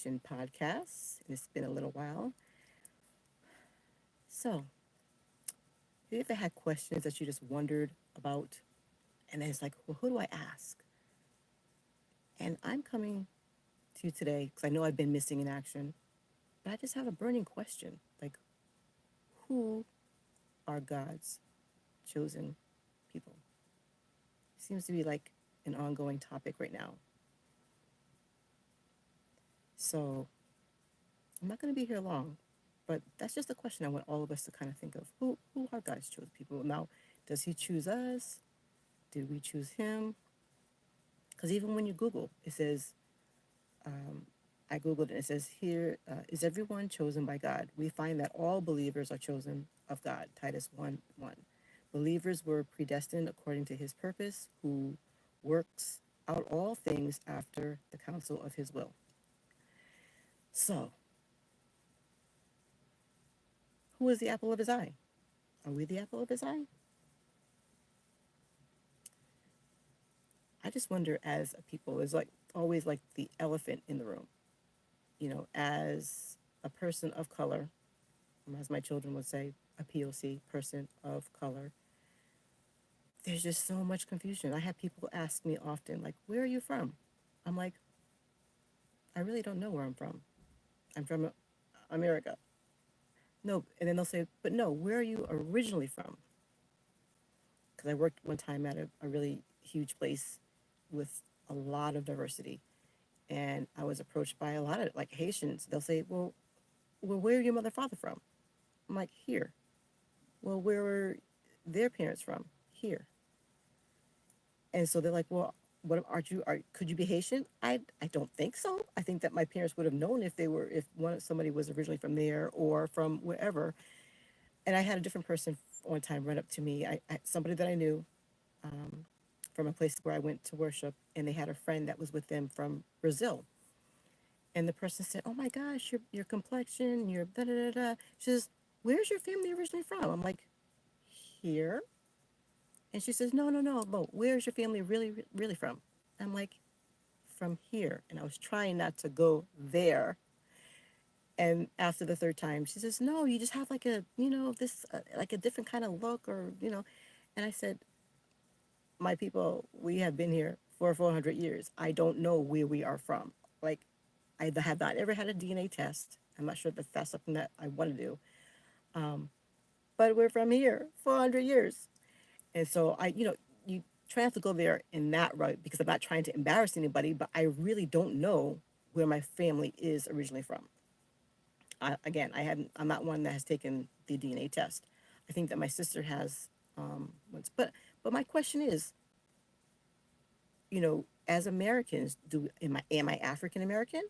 Conversation podcast. It's been a little while. So, have you ever had questions that you just wondered about? And then it's like, well, who do I ask? And I'm coming to you today because I know I've been missing in action, but I just have a burning question. Like, who are God's chosen people? Seems to be like an ongoing topic right now. So, I'm not going to be here long, but that's just a question I want all of us to kind of think of. Who are God's chosen people? Now, does He choose us? Did we choose Him? Because even when you Google, it says, um, I Googled it, and it says, here is everyone chosen by God. We find that all believers are chosen of God. Titus 1:1. Believers were predestined according to His purpose, who works out all things after the counsel of His will. So, who is the apple of His eye? Are we the apple of His eye? I just wonder, as a people, is like always like the elephant in the room. As a person of color, as my children would say, a P.O.C., person of color, there's just so much confusion. I have people ask me often, like, where are you from? I'm like, I really don't know where I'm from. I'm from America. No, and then they'll say, but no, where are you originally from? Because I worked one time at a really huge place with a lot of diversity. And I was approached by a lot of like Haitians. They'll say, well, where are your mother, father from? I'm like, here. Well, where were their parents from? Here. And so they're like, well, what aren't you? Could you be Haitian? I don't think so. I think that my parents would have known if somebody was originally from there or from wherever. And I had a different person one time run up to me. Somebody that I knew um, from a place where I went to worship, and they had a friend that was with them from Brazil. And the person said, "Oh my gosh, your complexion, your da da da da." She says, "Where's your family originally from?" I'm like, "Here." And she says, "No, no, no, no. Where's your family really from?" I'm like, "From here." And I was trying not to go there. And after the third time, she says, "No, you just have like like a different kind of look, or." And I said, "My people, we have been here for 400 years. I don't know where we are from. Like, I have not ever had a DNA test. I'm not sure if that's something that I want to do. Um, but we're from here, 400 years." And so you try not to go there in that route because I'm not trying to embarrass anybody, but I really don't know where my family is originally from. Again, I'm not one that has taken the DNA test. I think that my sister has once, but my question is, as Americans, am I African American?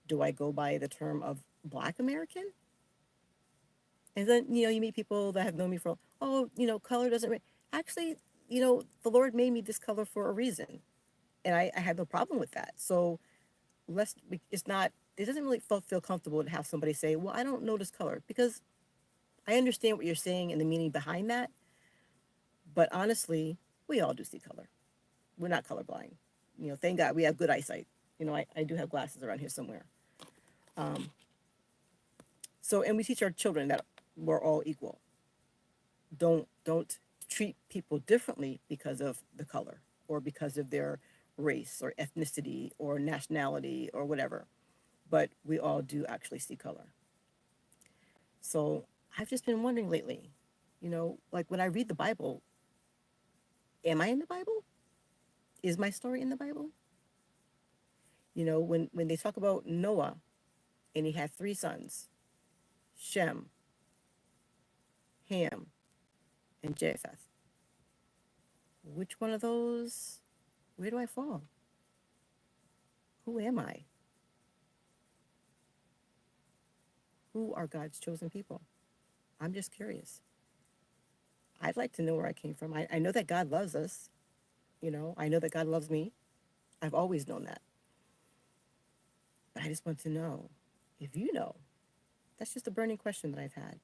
Do I go by the term of Black American? And then, you meet people that have known me for, oh, color doesn't, actually, the Lord made me this color for a reason. And I have no problem with that. So it's not, it doesn't really feel comfortable to have somebody say, well, I don't know this color, because I understand what you're saying and the meaning behind that. But honestly, we all do see color. We're not colorblind. Thank God we have good eyesight. I do have glasses around here somewhere. Um, and we teach our children that we're all equal. Don't treat people differently because of the color or because of their race or ethnicity or nationality or whatever. But we all do actually see color. So I've just been wondering lately, like when I read the Bible, am I in the Bible? Is my story in the Bible? When they talk about Noah and he had three sons, Shem, Ham, and Japheth. Which one of those, where do I fall? Who am I? Who are God's chosen people? I'm just curious. I'd like to know where I came from. I know that God loves us. I know that God loves me. I've always known that. But I just want to know if you know. That's just a burning question that I've had.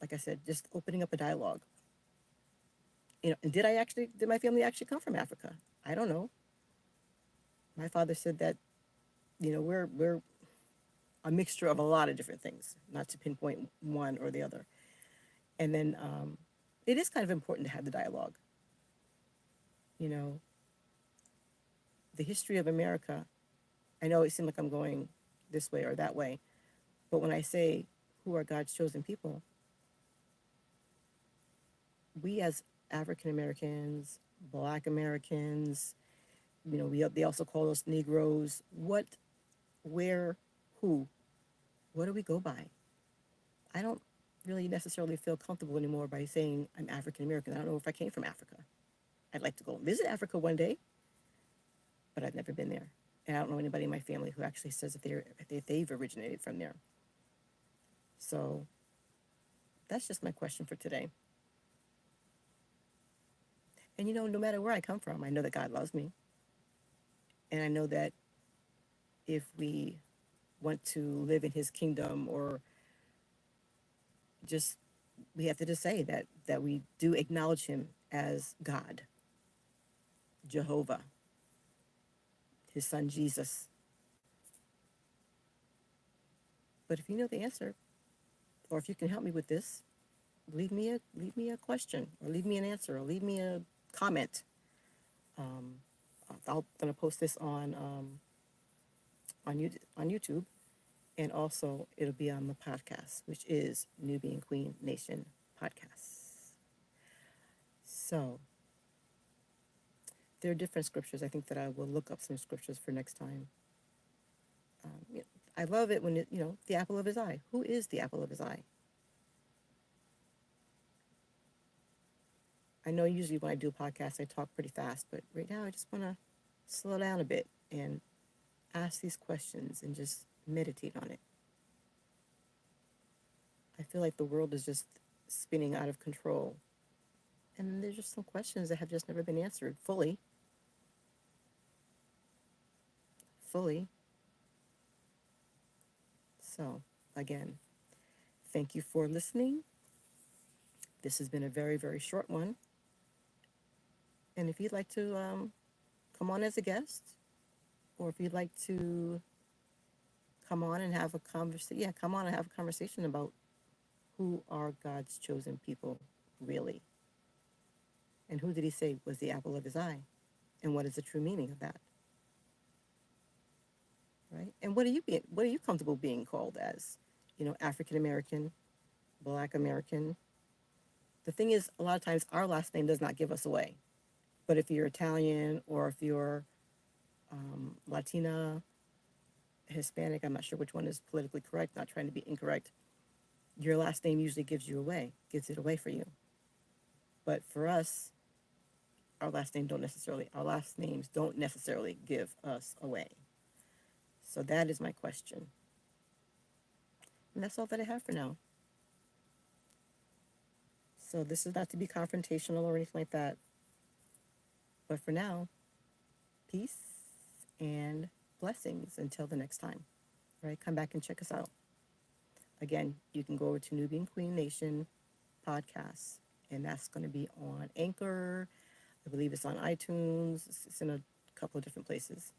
Like I said, just opening up a dialogue. And did my family actually come from Africa? I don't know. My father said that we're a mixture of a lot of different things, not to pinpoint one or the other. And then it is kind of important to have the dialogue. You know, the history of America. I know it seems like I'm going this way or that way, but when I say who are God's chosen people, we as African Americans, Black Americans, they also call us Negroes. What, where, who? What do we go by? I don't really necessarily feel comfortable anymore by saying I'm African American. I don't know if I came from Africa. I'd like to go visit Africa one day, but I've never been there. And I don't know anybody in my family who actually says that they've originated from there. So that's just my question for today. And no matter where I come from, I know that God loves me. And I know that if we want to live in his kingdom, or just, we have to just say that we do acknowledge him as God, Jehovah, his son Jesus. But if you know the answer, or if you can help me with this, leave me a question, or leave me an answer, or leave me a comment. I'm gonna post this on YouTube, and also it'll be on the podcast, which is Nubian Queen Nation podcast. So there are different scriptures. I think that I will look up some scriptures for next time. I love it when the apple of his eye. Who is the apple of his eye? I know usually when I do a podcast, I talk pretty fast, but right now I just want to slow down a bit and ask these questions and just meditate on it. I feel like the world is just spinning out of control. And there's just some questions that have just never been answered fully. So, again, thank you for listening. This has been a very, very short one. And if you'd like to come on as a guest, or if you'd like to come on and have a conversation about who are God's chosen people, really. And who did he say was the apple of his eye? And what is the true meaning of that? Right? And what are you comfortable being called as? African American, Black American. The thing is, a lot of times our last name does not give us away. But if you're Italian, or if you're Latina, Hispanic, I'm not sure which one is politically correct, not trying to be incorrect, your last name usually gives it away for you. But for us, our last names don't necessarily give us away. So that is my question. And that's all that I have for now. So this is not to be confrontational or anything like that. But for now, peace and blessings until the next time. Right? Come back and check us out. Again, you can go over to Nubian Queen Nation podcast, and that's going to be on Anchor. I believe it's on iTunes. It's in a couple of different places.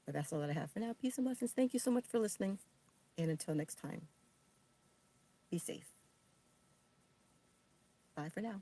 But that's all that I have for now. Peace and blessings. Thank you so much for listening. And until next time, be safe. Bye for now.